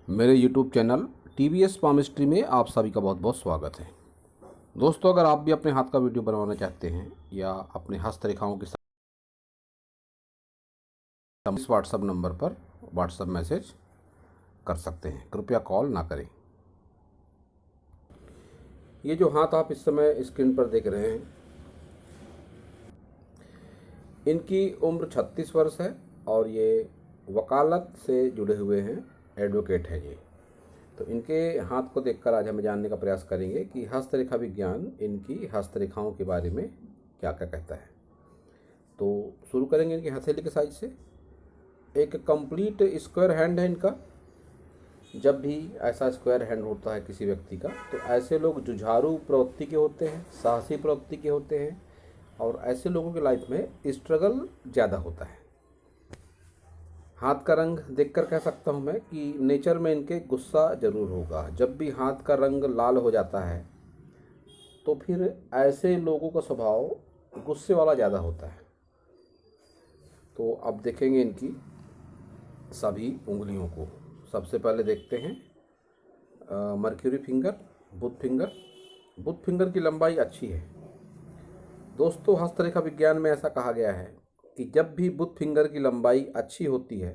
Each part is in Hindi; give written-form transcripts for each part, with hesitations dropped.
मेरे YouTube चैनल TVS पामिस्ट्री में आप सभी का बहुत बहुत स्वागत है। दोस्तों, अगर आप भी अपने हाथ का वीडियो बनवाना चाहते हैं या अपने हस्तरेखाओं के साथ इस व्हाट्सएप नंबर पर व्हाट्सएप मैसेज कर सकते हैं, कृपया कॉल ना करें। ये जो हाथ आप इस समय स्क्रीन पर देख रहे हैं, इनकी उम्र 36 वर्ष है और ये वकालत से जुड़े हुए हैं, एडवोकेट है ये। तो इनके हाथ को देखकर आज हम जानने का प्रयास करेंगे कि हस्तरेखा विज्ञान इनकी हस्तरेखाओं के बारे में क्या क्या कहता है। तो शुरू करेंगे इनकी हथेली के साइज से। एक कंप्लीट स्क्वायर हैंड है इनका। जब भी ऐसा स्क्वायर हैंड होता है किसी व्यक्ति का, तो ऐसे लोग जुझारू प्रवृत्ति के होते हैं, साहसी प्रवृत्ति के होते हैं और ऐसे लोगों की लाइफ में स्ट्रगल ज़्यादा होता है। हाथ का रंग देखकर कह सकता हूँ मैं कि नेचर में इनके गुस्सा ज़रूर होगा। जब भी हाथ का रंग लाल हो जाता है तो फिर ऐसे लोगों का स्वभाव गुस्से वाला ज़्यादा होता है। तो अब देखेंगे इनकी सभी उंगलियों को। सबसे पहले देखते हैं मर्क्यूरी फिंगर, बुध फिंगर। बुध फिंगर की लंबाई अच्छी है। दोस्तों, हस्तरेखा विज्ञान में ऐसा कहा गया है कि जब भी बुध फिंगर की लंबाई अच्छी होती है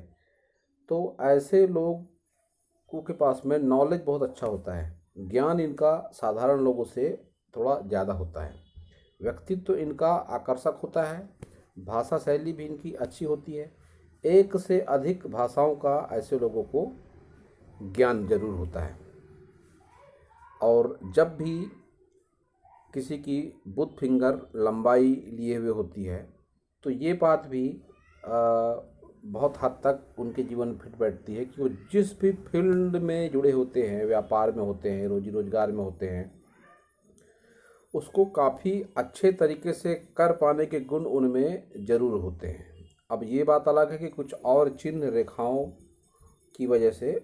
तो ऐसे लोगों के पास में नॉलेज बहुत अच्छा होता है। ज्ञान इनका साधारण लोगों से थोड़ा ज़्यादा होता है। व्यक्तित्व इनका आकर्षक होता है। भाषा शैली भी इनकी अच्छी होती है। एक से अधिक भाषाओं का ऐसे लोगों को ज्ञान जरूर होता है। और जब भी किसी की बुध फिंगर लंबाई लिए हुए होती है तो ये बात भी बहुत हद तक उनके जीवन में फिट बैठती है कि वो जिस भी फील्ड में जुड़े होते हैं, व्यापार में होते हैं, रोजी रोजगार में होते हैं, उसको काफ़ी अच्छे तरीके से कर पाने के गुण उनमें ज़रूर होते हैं। अब ये बात अलग है कि कुछ और चिन्ह रेखाओं की वजह से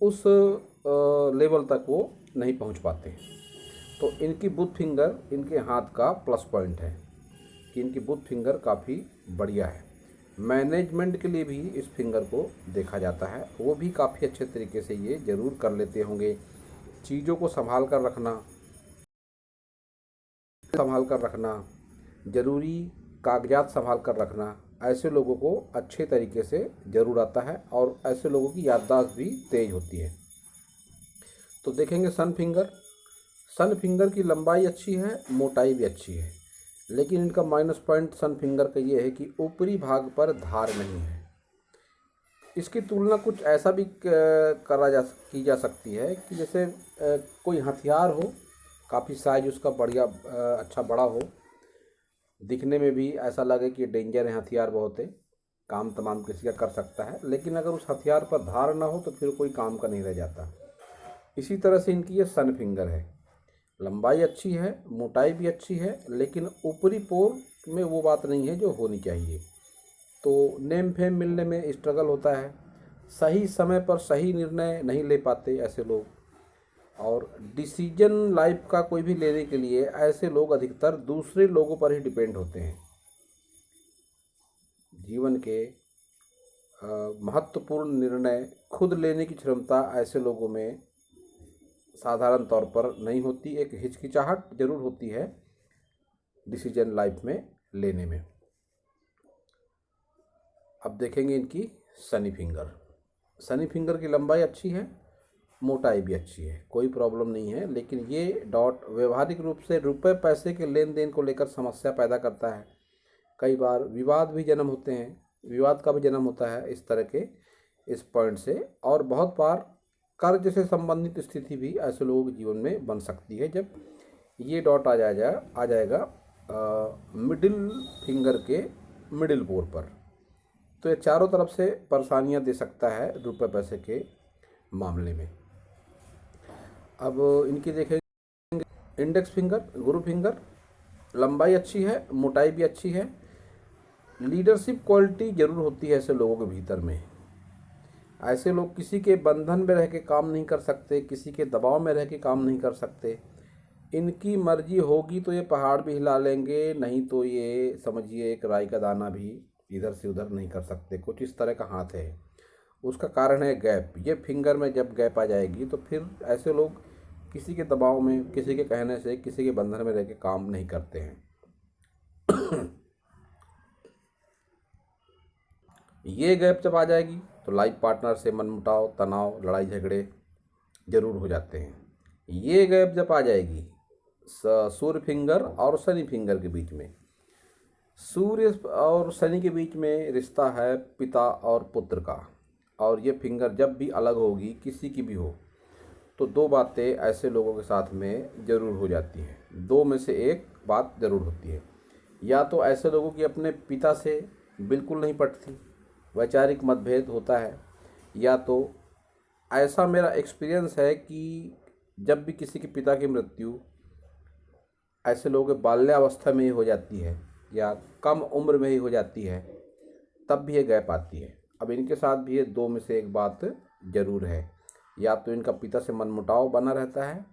उस लेवल तक वो नहीं पहुंच पाते। तो इनकी बुध फिंगर इनके हाथ का प्लस पॉइंट है कि इनकी बुध फिंगर काफ़ी बढ़िया है। मैनेजमेंट के लिए भी इस फिंगर को देखा जाता है। वो भी काफ़ी अच्छे तरीके से ये ज़रूर कर लेते होंगे। चीज़ों को संभाल कर रखना, ज़रूरी कागजात संभाल कर रखना, ऐसे लोगों को अच्छे तरीके से ज़रूर आता है और ऐसे लोगों की याददाश्त भी तेज होती है। तो देखेंगे सन फिंगर। सन फिंगर की लंबाई अच्छी है, मोटाई भी अच्छी है, लेकिन इनका माइनस पॉइंट सन फिंगर का ये है कि ऊपरी भाग पर धार नहीं है। इसकी तुलना कुछ ऐसा भी की जा सकती है कि जैसे कोई हथियार हो, काफ़ी साइज उसका बढ़िया अच्छा बड़ा हो, दिखने में भी ऐसा लगे कि डेंजर है, हथियार बहुत है, काम तमाम किसी का कर सकता है, लेकिन अगर उस हथियार पर धार ना हो तो फिर कोई काम का नहीं रह जाता। इसी तरह से इनकी ये सन फिंगर है। लंबाई अच्छी है, मोटाई भी अच्छी है, लेकिन ऊपरी पोर में वो बात नहीं है जो होनी चाहिए। तो नेम फेम मिलने में स्ट्रगल होता है। सही समय पर सही निर्णय नहीं ले पाते ऐसे लोग। और डिसीजन लाइफ का कोई भी लेने के लिए ऐसे लोग अधिकतर दूसरे लोगों पर ही डिपेंड होते हैं। जीवन के महत्वपूर्ण निर्णय खुद लेने की क्षमता ऐसे लोगों में साधारण तौर पर नहीं होती। एक हिचकिचाहट जरूर होती है डिसीजन लाइफ में लेने में। अब देखेंगे इनकी शनि फिंगर। शनि फिंगर की लंबाई अच्छी है, मोटाई भी अच्छी है, कोई प्रॉब्लम नहीं है, लेकिन ये डॉट व्यवहारिक रूप से रुपए पैसे के लेन देन को लेकर समस्या पैदा करता है। कई बार विवाद का भी जन्म होता है इस तरह के इस पॉइंट से। और बहुत बार कर्ज से संबंधित स्थिति भी ऐसे लोगों के जीवन में बन सकती है जब ये डॉट आ जाएगा मिडिल फिंगर के मिडिल पोर पर। तो ये चारों तरफ से परेशानियां दे सकता है रुपए पैसे के मामले में। अब इनकी देखेंगे इंडेक्स फिंगर, गुरु फिंगर। लंबाई अच्छी है, मोटाई भी अच्छी है। लीडरशिप क्वालिटी जरूर होती है ऐसे लोगों के भीतर में। ऐसे लोग किसी के बंधन में रह के काम नहीं कर सकते, किसी के दबाव में रह के काम नहीं कर सकते। इनकी मर्जी होगी तो ये पहाड़ भी हिला लेंगे, नहीं तो ये समझिए एक राई का दाना भी इधर से उधर नहीं कर सकते। कुछ इस तरह का हाथ है। उसका कारण है गैप। ये फिंगर में जब गैप आ जाएगी तो फिर ऐसे लोग किसी के दबाव में, किसी के कहने से, किसी के बंधन में रह के काम नहीं करते हैं। ये गैप जब आ जाएगी तो लाइफ पार्टनर से मनमुटाव, तनाव, लड़ाई झगड़े जरूर हो जाते हैं। ये गैप जब आ जाएगी सूर्य फिंगर और शनि फिंगर के बीच में, सूर्य और शनि के बीच में रिश्ता है पिता और पुत्र का, और ये फिंगर जब भी अलग होगी, किसी की भी हो, तो दो बातें ऐसे लोगों के साथ में ज़रूर हो जाती हैं। दो में से एक बात ज़रूर होती है। या तो ऐसे लोगों की अपने पिता से बिल्कुल नहीं पटती, वैचारिक मतभेद होता है, या तो ऐसा मेरा एक्सपीरियंस है कि जब भी किसी के पिता की मृत्यु ऐसे लोगों के बाल्यावस्था में ही हो जाती है या कम उम्र में ही हो जाती है, तब भी ये गैप आती है। अब इनके साथ भी ये दो में से एक बात ज़रूर है। या तो इनका पिता से मनमुटाव बना रहता है,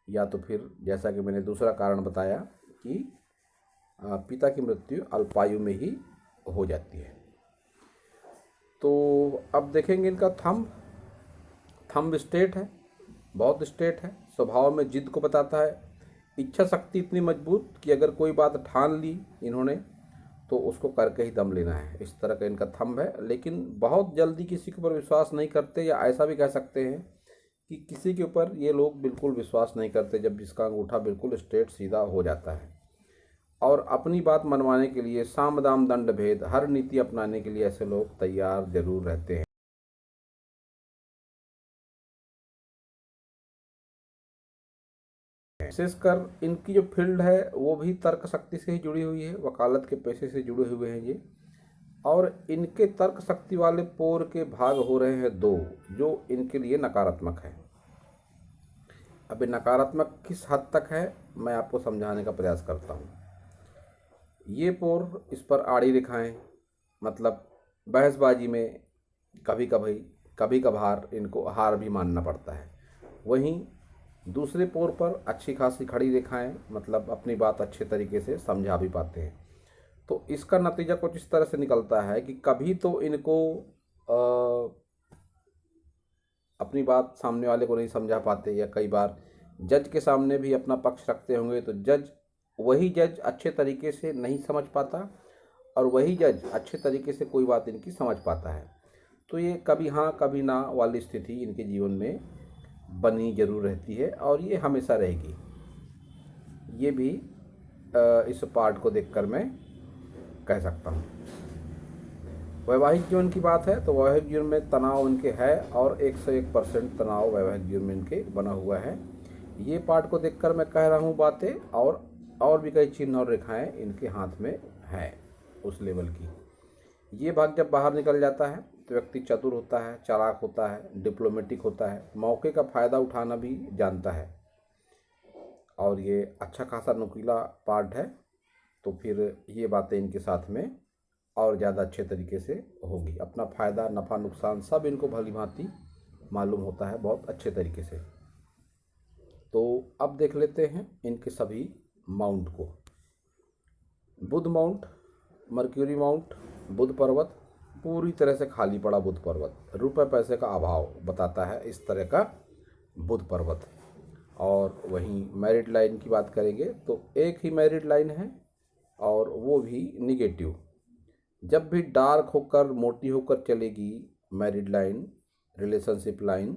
या तो फिर जैसा कि मैंने दूसरा कारण बताया कि पिता की मृत्यु अल्पायु में ही हो जाती है। तो अब देखेंगे इनका थंब स्ट्रेट है, बहुत स्ट्रेट है, स्वभाव में जिद को बताता है, इच्छा शक्ति इतनी मजबूत कि अगर कोई बात ठान ली इन्होंने तो उसको करके ही दम लेना है, इस तरह का इनका थंब है। लेकिन बहुत जल्दी किसी के ऊपर विश्वास नहीं करते, या ऐसा भी कह सकते हैं कि किसी के ऊपर ये लोग बिल्कुल विश्वास नहीं करते जब जिसका अंगूठा बिल्कुल स्ट्रेट सीधा हो जाता है। और अपनी बात मनवाने के लिए साम दाम दंड भेद हर नीति अपनाने के लिए ऐसे लोग तैयार जरूर रहते हैं। विशेषकर इनकी जो फील्ड है वो भी तर्क शक्ति से ही जुड़ी हुई है, वकालत के पेशे से जुड़े हुए हैं ये। और इनके तर्क शक्ति वाले पोर के भाग हो रहे हैं दो, जो इनके लिए नकारात्मक है। अब नकारात्मक किस हद तक है मैं आपको समझाने का प्रयास करता हूँ। ये पोर, इस पर आड़ी रेखाएं, मतलब बहसबाजी में कभी कभार इनको हार भी मानना पड़ता है। वहीं दूसरे पोर पर अच्छी खासी खड़ी रेखाएं, मतलब अपनी बात अच्छे तरीके से समझा भी पाते हैं। तो इसका नतीजा कुछ इस तरह से निकलता है कि कभी तो इनको अपनी बात सामने वाले को नहीं समझा पाते, या कई बार जज के सामने भी अपना पक्ष रखते होंगे तो वही जज अच्छे तरीके से नहीं समझ पाता, और वही जज अच्छे तरीके से कोई बात इनकी समझ पाता है। तो ये कभी हाँ कभी ना वाली स्थिति इनके जीवन में बनी जरूर रहती है, और ये हमेशा रहेगी। ये भी इस पार्ट को देखकर मैं कह सकता हूँ। वैवाहिक जीवन की बात है तो वैवाहिक जीवन में तनाव इनके है, और 101% तनाव वैवाहिक जीवन में इनके बना हुआ है। ये पार्ट को देखकर मैं कह रहा हूँ बातें, और भी कई चिन्ह और रेखाएं इनके हाथ में है उस लेवल की। ये भाग जब बाहर निकल जाता है तो व्यक्ति चतुर होता है, चालाक होता है, डिप्लोमेटिक होता है, मौके का फ़ायदा उठाना भी जानता है, और ये अच्छा खासा नुकीला पार्ट है। तो फिर ये बातें इनके साथ में और ज़्यादा अच्छे तरीके से होगी। अपना फ़ायदा, नफ़ा, नुकसान सब इनको भली भांति मालूम होता है बहुत अच्छे तरीके से। तो अब देख लेते हैं इनके सभी माउंट को। बुध माउंट, मर्क्यूरी माउंट, बुध पर्वत पूरी तरह से खाली पड़ा बुध पर्वत, रुपए पैसे का अभाव बताता है इस तरह का बुध पर्वत। और वहीं मैरिड लाइन की बात करेंगे तो एक ही मैरिड लाइन है, और वो भी निगेटिव। जब भी डार्क होकर, मोटी होकर चलेगी मैरिड लाइन, रिलेशनशिप लाइन,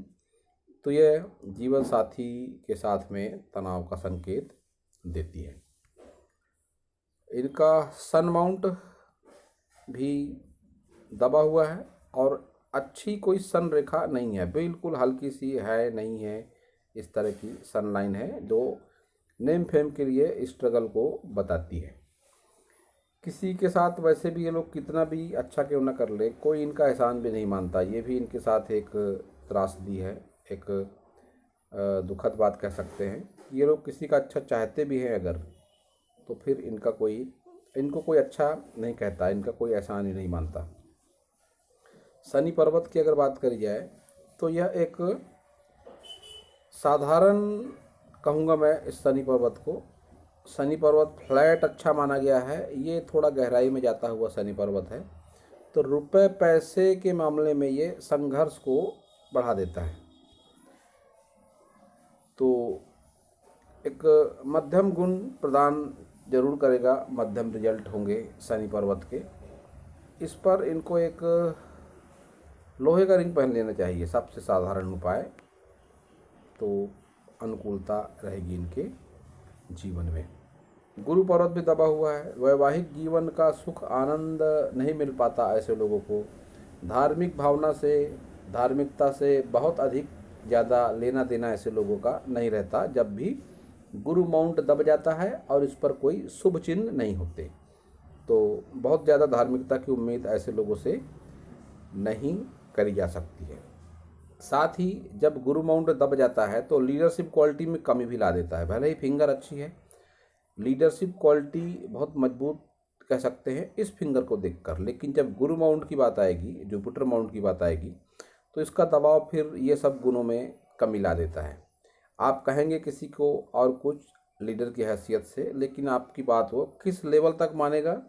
तो यह जीवन साथी के साथ में तनाव का संकेत देती है। इनका सन माउंट भी दबा हुआ है, और अच्छी कोई सन रेखा नहीं है, बिल्कुल हल्की सी है, नहीं है, इस तरह की सन लाइन है जो नेम फेम के लिए स्ट्रगल को बताती है। किसी के साथ वैसे भी ये लोग कितना भी अच्छा क्यों ना कर ले, कोई इनका एहसान भी नहीं मानता। ये भी इनके साथ एक त्रासदी है, एक दुखद बात कह सकते हैं। ये लोग किसी का अच्छा चाहते भी हैं अगर, तो फिर इनको कोई अच्छा नहीं कहता, इनका कोई एहसान ही नहीं मानता। शनि पर्वत की अगर बात करी जाए तो यह एक साधारण कहूँगा मैं इस शनि पर्वत को। शनि पर्वत फ्लैट अच्छा माना गया है, ये थोड़ा गहराई में जाता हुआ शनि पर्वत है। तो रुपए पैसे के मामले में ये संघर्ष को बढ़ा देता है। तो एक मध्यम गुण प्रदान जरूर करेगा, मध्यम रिजल्ट होंगे शनि पर्वत के। इस पर इनको एक लोहे का रिंग पहन लेना चाहिए, सबसे साधारण उपाय। तो अनुकूलता रहेगी इनके जीवन में। गुरु पर्वत भी दबा हुआ है, वैवाहिक जीवन का सुख आनंद नहीं मिल पाता ऐसे लोगों को। धार्मिक भावना से, धार्मिकता से बहुत अधिक ज़्यादा लेना देना ऐसे लोगों का नहीं रहता जब भी गुरु माउंट दब जाता है और इस पर कोई शुभ चिन्ह नहीं होते। तो बहुत ज़्यादा धार्मिकता की उम्मीद ऐसे लोगों से नहीं करी जा सकती है। साथ ही जब गुरु माउंट दब जाता है तो लीडरशिप क्वालिटी में कमी भी ला देता है। भले ही फिंगर अच्छी है, लीडरशिप क्वालिटी बहुत मजबूत कह सकते हैं इस फिंगर को देखकर, लेकिन जब गुरु माउंट की बात आएगी, जुपिटर माउंट की बात आएगी, तो इसका दबाव फिर ये सब गुणों में कमी ला देता है। आप कहेंगे किसी को और कुछ लीडर की हैसियत से, लेकिन आपकी बात वो किस लेवल तक मानेगा,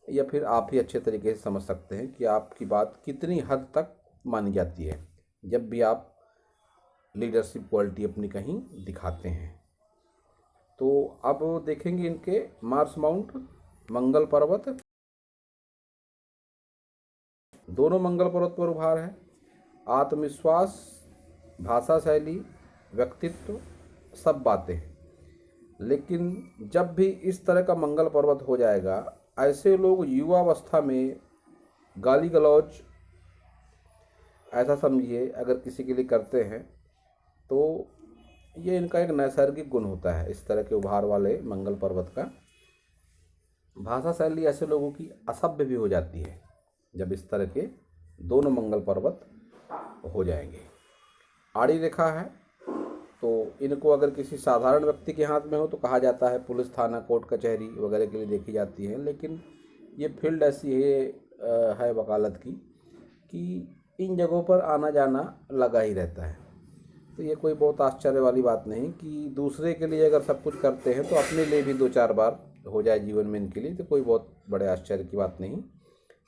या फिर आप ही अच्छे तरीके से समझ सकते हैं कि आपकी बात कितनी हद तक मानी जाती है जब भी आप लीडरशिप क्वालिटी अपनी कहीं दिखाते हैं। तो अब देखेंगे इनके मार्स माउंट, मंगल पर्वत। दोनों मंगल पर्वत पर उभार है। आत्मविश्वास, भाषा शैली, व्यक्तित्व, सब बातें। लेकिन जब भी इस तरह का मंगल पर्वत हो जाएगा, ऐसे लोग युवावस्था में गाली गलौज, ऐसा समझिए अगर किसी के लिए करते हैं तो ये इनका एक नैसर्गिक गुण होता है। इस तरह के उभार वाले मंगल पर्वत का भाषा शैली ऐसे लोगों की असभ्य भी हो जाती है जब इस तरह के दोनों मंगल पर्वत हो जाएंगे। आड़ी रेखा है तो इनको अगर किसी साधारण व्यक्ति के हाथ में हो तो कहा जाता है पुलिस थाना, कोर्ट कचहरी वगैरह के लिए देखी जाती है। लेकिन ये फील्ड ऐसी है वकालत की कि इन जगहों पर आना जाना लगा ही रहता है। तो ये कोई बहुत आश्चर्य वाली बात नहीं कि दूसरे के लिए अगर सब कुछ करते हैं तो अपने लिए भी 2-4 बार हो जाए जीवन में इनके लिए, तो कोई बहुत बड़े आश्चर्य की बात नहीं।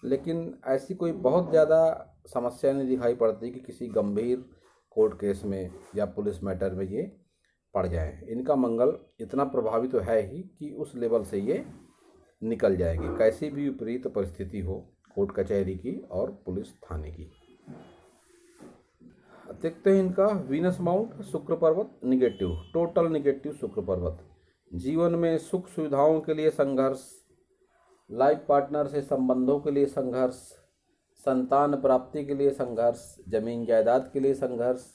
लेकिन ऐसी कोई बहुत ज़्यादा समस्या नहीं दिखाई पड़ती कि किसी गंभीर कोर्ट केस में या पुलिस मैटर में ये पड़ जाए। इनका मंगल इतना प्रभावी तो है ही कि उस लेवल से ये निकल जाएंगे, कैसी भी विपरीत परिस्थिति हो कोर्ट कचहरी की और पुलिस थाने की। देखते हैं इनका वीनस माउंट, शुक्र पर्वत, निगेटिव, टोटल निगेटिव शुक्र पर्वत। जीवन में सुख सुविधाओं के लिए संघर्ष, लाइफ पार्टनर से संबंधों के लिए संघर्ष, संतान प्राप्ति के लिए संघर्ष, जमीन जायदाद के लिए संघर्ष।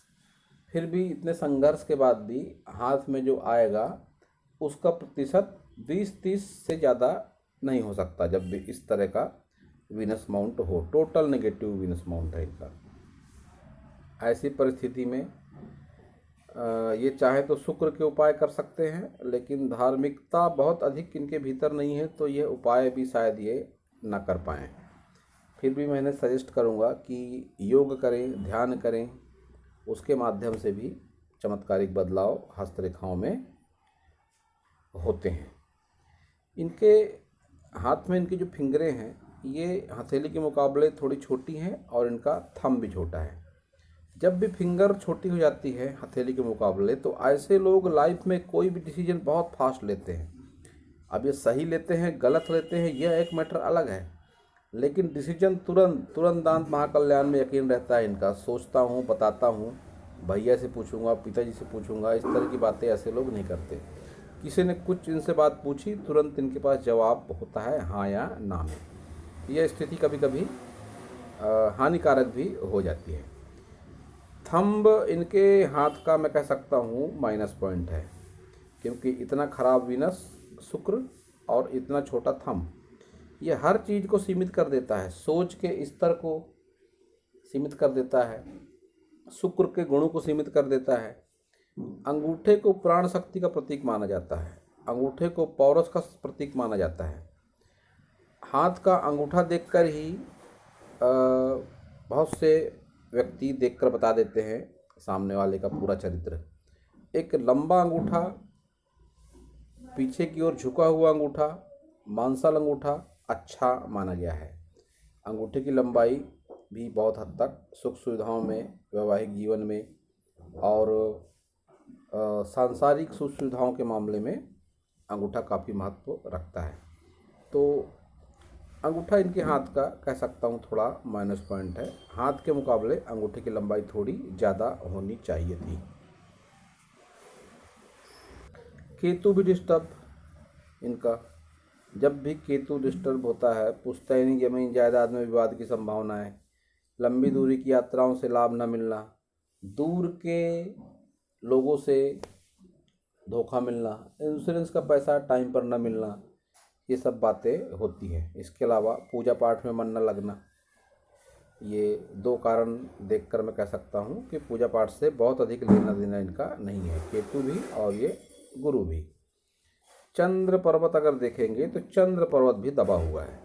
फिर भी इतने संघर्ष के बाद भी हाथ में जो आएगा उसका प्रतिशत 20-30 से ज़्यादा नहीं हो सकता जब भी इस तरह का वीनस माउंट हो। टोटल नेगेटिव वीनस माउंट है इनका। ऐसी परिस्थिति में ये चाहे तो शुक्र के उपाय कर सकते हैं, लेकिन धार्मिकता बहुत अधिक इनके भीतर नहीं है तो ये उपाय भी शायद ये ना कर पाएँ। फिर भी मैं इन्हें सजेस्ट करूँगा कि योग करें, ध्यान करें, उसके माध्यम से भी चमत्कारिक बदलाव हस्तरेखाओं में होते हैं। इनके हाथ में इनकी जो फिंगरें हैं ये हथेली के मुकाबले थोड़ी छोटी हैं और इनका थंब भी छोटा है। जब भी फिंगर छोटी हो जाती है हथेली के मुकाबले तो ऐसे लोग लाइफ में कोई भी डिसीजन बहुत फास्ट लेते हैं। अब ये सही लेते हैं गलत लेते हैं यह एक मैटर अलग है, लेकिन डिसीजन तुरंत दांत महाकल्याण में यकीन रहता है इनका। सोचता हूँ, बताता हूँ, भैया से पूछूंगा, पिताजी से पूछूंगा, इस तरह की बातें ऐसे लोग नहीं करते। किसी ने कुछ इनसे बात पूछी तुरंत इनके पास जवाब होता है हाँ या ना में। यह स्थिति कभी कभी हानिकारक भी हो जाती है। थंब इनके हाथ का मैं कह सकता हूँ माइनस पॉइंट है, क्योंकि इतना खराब वीनस शुक्र और इतना छोटा थंब ये हर चीज़ को सीमित कर देता है। सोच के स्तर को सीमित कर देता है, शुक्र के गुणों को सीमित कर देता है। अंगूठे को प्राण शक्ति का प्रतीक माना जाता है, अंगूठे को पौरुष का प्रतीक माना जाता है। हाथ का अंगूठा देखकर ही बहुत से व्यक्ति देखकर बता देते हैं सामने वाले का पूरा चरित्र। एक लंबा अंगूठा, पीछे की ओर झुका हुआ अंगूठा, मांसल अंगूठा अच्छा माना गया है। अंगूठे की लंबाई भी बहुत हद तक सुख सुविधाओं में, वैवाहिक जीवन में और सांसारिक सुख सुविधाओं के मामले में अंगूठा काफ़ी महत्व रखता है। तो अंगूठा इनके हाथ का कह सकता हूँ थोड़ा माइनस पॉइंट है। हाथ के मुकाबले अंगूठे की लंबाई थोड़ी ज़्यादा होनी चाहिए थी। केतु भी डिस्टर्ब इनका, जब भी केतु डिस्टर्ब होता है पुश्तैनी जमीन जायदाद में विवाद की संभावना है, लंबी दूरी की यात्राओं से लाभ न मिलना, दूर के लोगों से धोखा मिलना, इंश्योरेंस का पैसा टाइम पर न मिलना, ये सब बातें होती हैं। इसके अलावा पूजा पाठ में मन न लगना, ये दो कारण देखकर मैं कह सकता हूँ कि पूजा पाठ से बहुत अधिक लेना देना इनका नहीं है, केतु भी और ये गुरु भी। चंद्र पर्वत अगर देखेंगे तो चंद्र पर्वत भी दबा हुआ है।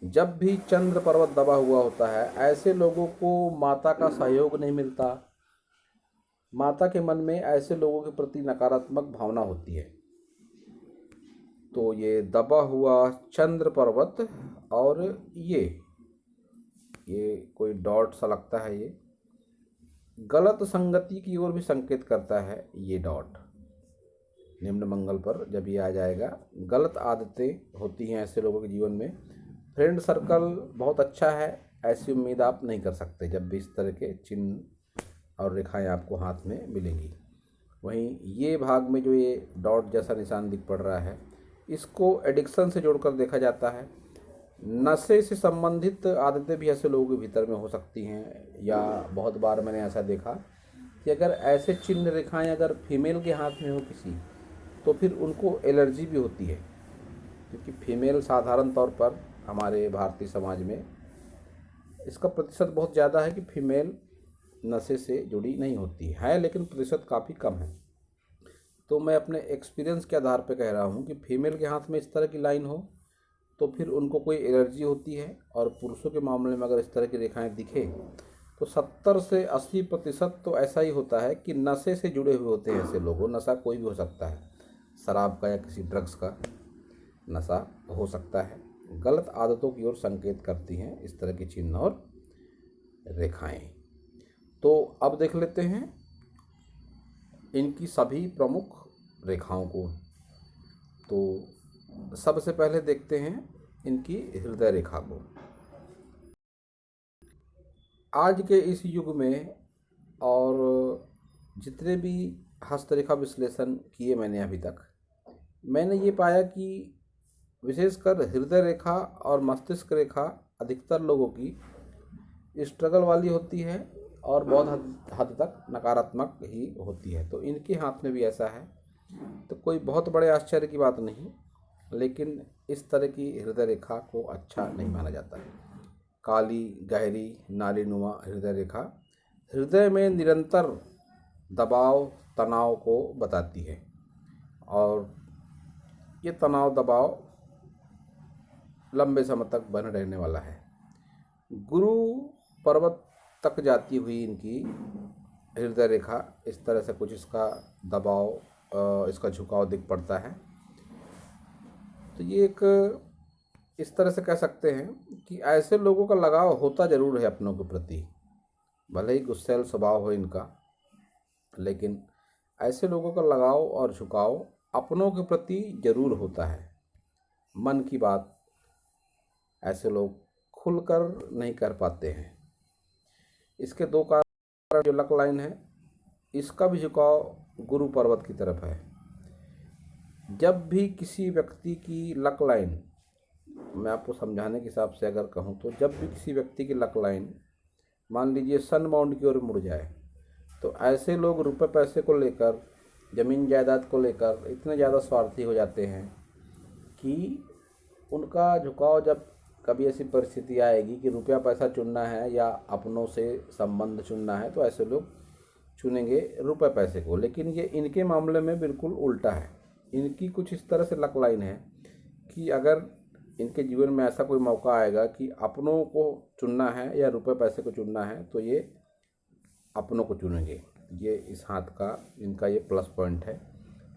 जब भी चंद्र पर्वत दबा हुआ होता है ऐसे लोगों को माता का सहयोग नहीं मिलता, माता के मन में ऐसे लोगों के प्रति नकारात्मक भावना होती है। तो ये दबा हुआ चंद्र पर्वत और ये कोई डॉट सा लगता है, ये गलत संगति की ओर भी संकेत करता है। ये डॉट निम्न मंगल पर जब ये आ जाएगा, गलत आदतें होती हैं ऐसे लोगों के जीवन में। फ्रेंड सर्कल बहुत अच्छा है ऐसी उम्मीद आप नहीं कर सकते जब भी इस तरह के चिन्ह और रेखाएं आपको हाथ में मिलेंगी। वहीं ये भाग में जो ये डॉट जैसा निशान दिख पड़ रहा है, इसको एडिक्शन से जोड़कर देखा जाता है। नशे से संबंधित आदतें भी ऐसे लोगों के भीतर में हो सकती हैं, या बहुत बार मैंने ऐसा देखा कि अगर ऐसे चिन्ह रेखाएं अगर फीमेल के हाथ में हो किसी, तो फिर उनको एलर्जी भी होती है, क्योंकि फीमेल साधारण तौर पर हमारे भारतीय समाज में इसका प्रतिशत बहुत ज़्यादा है कि फीमेल नशे से जुड़ी नहीं होती है, लेकिन प्रतिशत काफ़ी कम है। तो मैं अपने एक्सपीरियंस के आधार पर कह रहा हूँ कि फीमेल के हाथ में इस तरह की लाइन हो तो फिर उनको कोई एलर्जी होती है, और पुरुषों के मामले में अगर इस तरह की रेखाएं दिखे तो 70 से 80% तो ऐसा ही होता है कि नशे से जुड़े हुए होते हैं ऐसे लोग। नशा कोई भी हो सकता है, शराब का या किसी ड्रग्स का नशा हो सकता है। गलत आदतों की ओर संकेत करती हैं इस तरह के चिन्ह और रेखाएं। तो अब देख लेते हैं इनकी सभी प्रमुख रेखाओं को। तो सबसे पहले देखते हैं इनकी हृदय रेखा को। आज के इस युग में और जितने भी हस्तरेखा विश्लेषण किए मैंने अभी तक, मैंने ये पाया कि विशेषकर हृदय रेखा और मस्तिष्क रेखा अधिकतर लोगों की स्ट्रगल वाली होती है और बहुत हद तक नकारात्मक ही होती है। तो इनके हाथ में भी ऐसा है, तो कोई बहुत बड़े आश्चर्य की बात नहीं, लेकिन इस तरह की हृदय रेखा को अच्छा नहीं माना जाता है। काली गहरी नालीनुमा हृदय रेखा हृदय में निरंतर दबाव तनाव को बताती है, और ये तनाव दबाव लंबे समय तक बने रहने वाला है। गुरु पर्वत तक जाती हुई इनकी हृदय रेखा इस तरह से कुछ इसका दबाव, इसका झुकाव दिख पड़ता है। तो ये एक इस तरह से कह सकते हैं कि ऐसे लोगों का लगाव होता ज़रूर है अपनों के प्रति, भले ही गुस्सैल स्वभाव हो इनका, लेकिन ऐसे लोगों का लगाव और झुकाव अपनों के प्रति ज़रूर होता है। मन की बात ऐसे लोग खुलकर नहीं कर पाते हैं। इसके दो कारण, जो लक लाइन है इसका भी झुकाव गुरु पर्वत की तरफ है। जब भी किसी व्यक्ति की लक लाइन, मैं आपको समझाने के हिसाब से अगर कहूँ तो, जब भी किसी व्यक्ति की लक लाइन मान लीजिए सन बाउंड की ओर मुड़ जाए, तो ऐसे लोग रुपए पैसे को लेकर, ज़मीन जायदाद को लेकर इतने ज़्यादा स्वार्थी हो जाते हैं कि उनका झुकाव, जब कभी ऐसी परिस्थिति आएगी कि रुपया पैसा चुनना है या अपनों से संबंध चुनना है, तो ऐसे लोग चुनेंगे रुपए पैसे को। लेकिन ये इनके मामले में बिल्कुल उल्टा है। इनकी कुछ इस तरह से लक लाइन है कि अगर इनके जीवन में ऐसा कोई मौका आएगा कि अपनों को चुनना है या रुपए पैसे को चुनना है, तो ये अपनों को चुनेंगे। ये इस हाथ का इनका ये प्लस पॉइंट है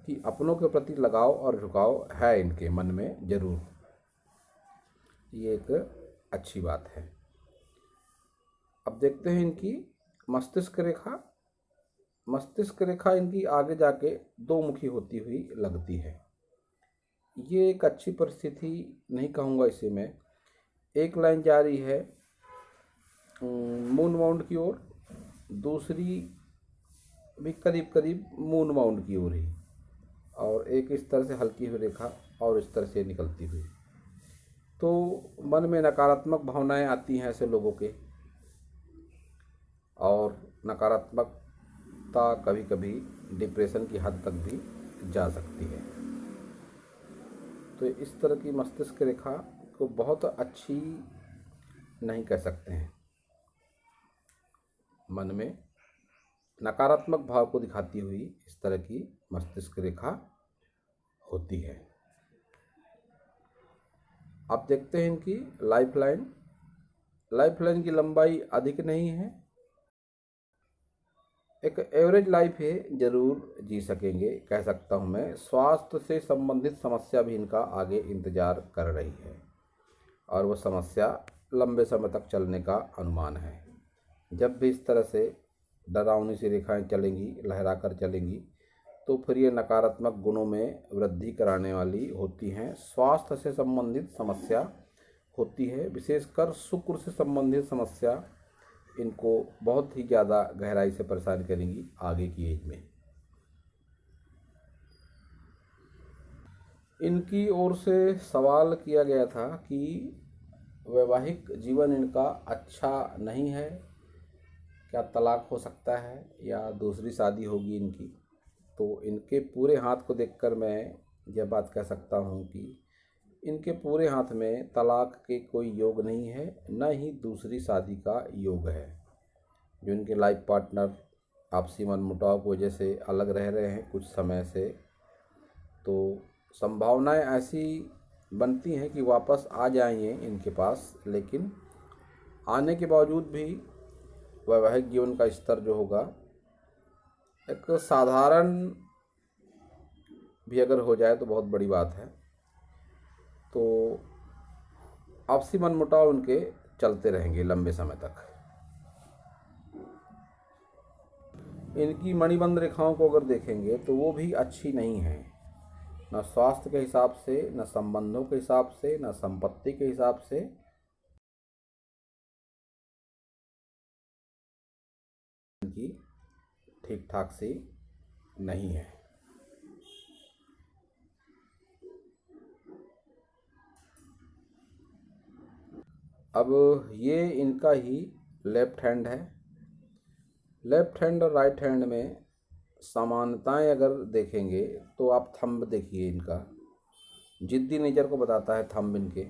कि अपनों के प्रति लगाव और झुकाव है इनके मन में ज़रूर। ये एक अच्छी बात है। अब देखते हैं इनकी मस्तिष्क रेखा। मस्तिष्क रेखा इनकी आगे जाके दो मुखी होती हुई लगती है। ये एक अच्छी परिस्थिति नहीं कहूँगा इसे मैं। एक लाइन जा रही है मून माउंट की ओर, दूसरी भी करीब करीब मून माउंट की ओर ही, और एक इस तरह से हल्की हुई रेखा और इस तरह से निकलती हुई। तो मन में नकारात्मक भावनाएं आती हैं ऐसे लोगों के, और नकारात्मकता कभी कभी डिप्रेशन की हद तक भी जा सकती है। तो इस तरह की मस्तिष्क रेखा को बहुत अच्छी नहीं कह सकते हैं। मन में नकारात्मक भाव को दिखाती हुई इस तरह की मस्तिष्क रेखा होती है। आप देखते हैं इनकी लाइफ लाइन। लाइफ लाइन की लंबाई अधिक नहीं है, एक एवरेज लाइफ है, जरूर जी सकेंगे कह सकता हूँ मैं। स्वास्थ्य से संबंधित समस्या भी इनका आगे इंतजार कर रही है, और वह समस्या लंबे समय तक चलने का अनुमान है। जब भी इस तरह से डरावनी सी रेखाएं चलेंगी, लहरा कर चलेंगी, तो फिर ये नकारात्मक गुणों में वृद्धि कराने वाली होती हैं। स्वास्थ्य से संबंधित समस्या होती है, विशेषकर शुक्र से संबंधित समस्या इनको बहुत ही ज़्यादा गहराई से परेशान करेंगी आगे की एज में। इनकी ओर से सवाल किया गया था कि वैवाहिक जीवन इनका अच्छा नहीं है, क्या तलाक हो सकता है या दूसरी शादी होगी इनकी। तो इनके पूरे हाथ को देखकर मैं यह बात कह सकता हूँ कि इनके पूरे हाथ में तलाक के कोई योग नहीं है, न ही दूसरी शादी का योग है। जो इनके लाइफ पार्टनर आपसी मनमुटाव की वजह से अलग रह रहे हैं कुछ समय से, तो संभावनाएं ऐसी बनती हैं कि वापस आ जाएंगे इनके पास, लेकिन आने के बावजूद भी वैवाहिक जीवन का स्तर जो होगा एक साधारण भी अगर हो जाए तो बहुत बड़ी बात है। तो आपसी मनमुटाव उनके चलते रहेंगे लंबे समय तक। इनकी मणिबंध रेखाओं को अगर देखेंगे तो वो भी अच्छी नहीं है, न स्वास्थ्य के हिसाब से, न संबंधों के हिसाब से, न संपत्ति के हिसाब से। इनकी ठीक ठाक सी नहीं है। अब ये इनका ही लेफ्ट हैंड है। लेफ्ट हैंड और राइट हैंड में समानताएं अगर देखेंगे तो आप थंब देखिए इनका, जिद्दी नेचर को बताता है थंब इनके।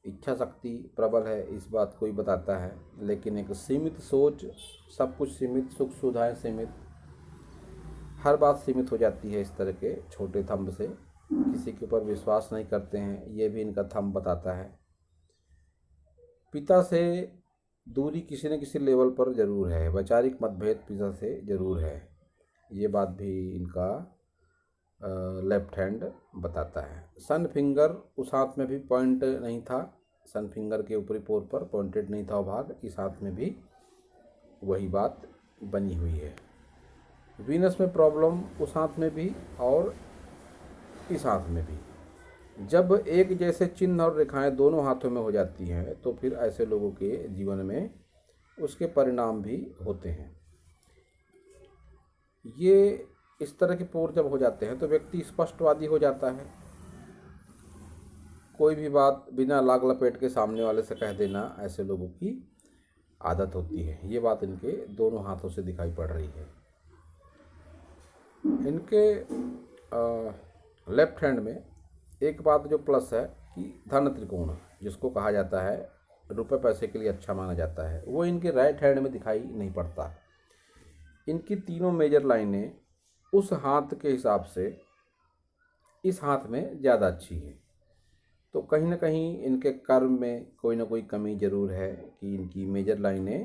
इच्छा शक्ति प्रबल है इस बात को ही बताता है, लेकिन एक सीमित सोच, सब कुछ सीमित, सुख सुविधाएं सीमित, हर बात सीमित हो जाती है इस तरह के छोटे थंब से। किसी के ऊपर विश्वास नहीं करते हैं, ये भी इनका थंब बताता है। पिता से दूरी किसी न किसी लेवल पर जरूर है, वैचारिक मतभेद पिता से जरूर है, ये बात भी इनका लेफ्ट हैंड बताता है। सन फिंगर उस हाथ में भी पॉइंट नहीं था, सन फिंगर के ऊपरी पोर पर पॉइंटेड नहीं था वो भाग, इस हाथ में भी वही बात बनी हुई है। वीनस में प्रॉब्लम उस हाथ में भी और इस हाथ में भी। जब एक जैसे चिन्ह और रेखाएं दोनों हाथों में हो जाती हैं तो फिर ऐसे लोगों के जीवन में उसके परिणाम भी होते हैं। ये इस तरह के पोर जब हो जाते हैं तो व्यक्ति स्पष्टवादी हो जाता है, कोई भी बात बिना लाग लपेट के सामने वाले से कह देना ऐसे लोगों की आदत होती है। ये बात इनके दोनों हाथों से दिखाई पड़ रही है। इनके लेफ्ट हैंड में एक बात जो प्लस है कि धन त्रिकोण, जिसको कहा जाता है रुपए पैसे के लिए अच्छा माना जाता है, वो इनके राइट हैंड में दिखाई नहीं पड़ता। इनकी तीनों मेजर लाइनें उस हाथ के हिसाब से इस हाथ में ज़्यादा अच्छी है। तो कहीं ना कहीं इनके कर्म में कोई ना कोई कमी ज़रूर है कि इनकी मेजर लाइनें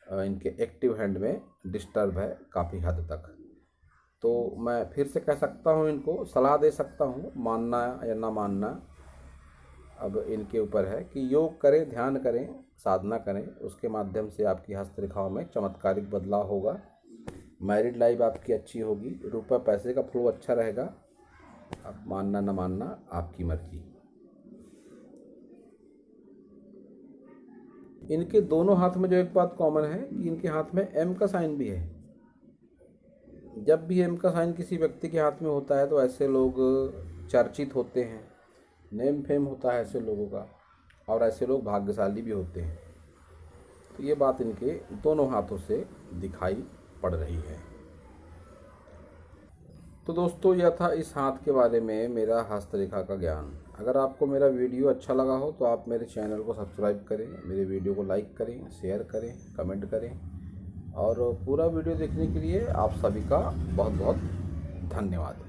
इनके एक्टिव हैंड में डिस्टर्ब है काफ़ी हद तक। तो मैं फिर से कह सकता हूँ, इनको सलाह दे सकता हूँ, मानना या ना मानना अब इनके ऊपर है कि योग करें, ध्यान करें, साधना करें, उसके माध्यम से आपकी हस्तरेखाओं में चमत्कारिक बदलाव होगा। मैरिड लाइफ आपकी अच्छी होगी, रुपये पैसे का फ्लो अच्छा रहेगा। अब मानना न मानना आपकी मर्जी। इनके दोनों हाथ में जो एक बात कॉमन है कि इनके हाथ में एम का साइन भी है। जब भी एम का साइन किसी व्यक्ति के हाथ में होता है तो ऐसे लोग चर्चित होते हैं, नेम फेम होता है ऐसे लोगों का, और ऐसे लोग भाग्यशाली भी होते हैं। तो ये बात इनके दोनों हाथों से दिखाई पड़ रही है। तो दोस्तों, यह था इस हाथ के बारे में मेरा हस्तरेखा का ज्ञान। अगर आपको मेरा वीडियो अच्छा लगा हो तो आप मेरे चैनल को सब्सक्राइब करें, मेरे वीडियो को लाइक करें, शेयर करें, कमेंट करें, और पूरा वीडियो देखने के लिए आप सभी का बहुत बहुत धन्यवाद।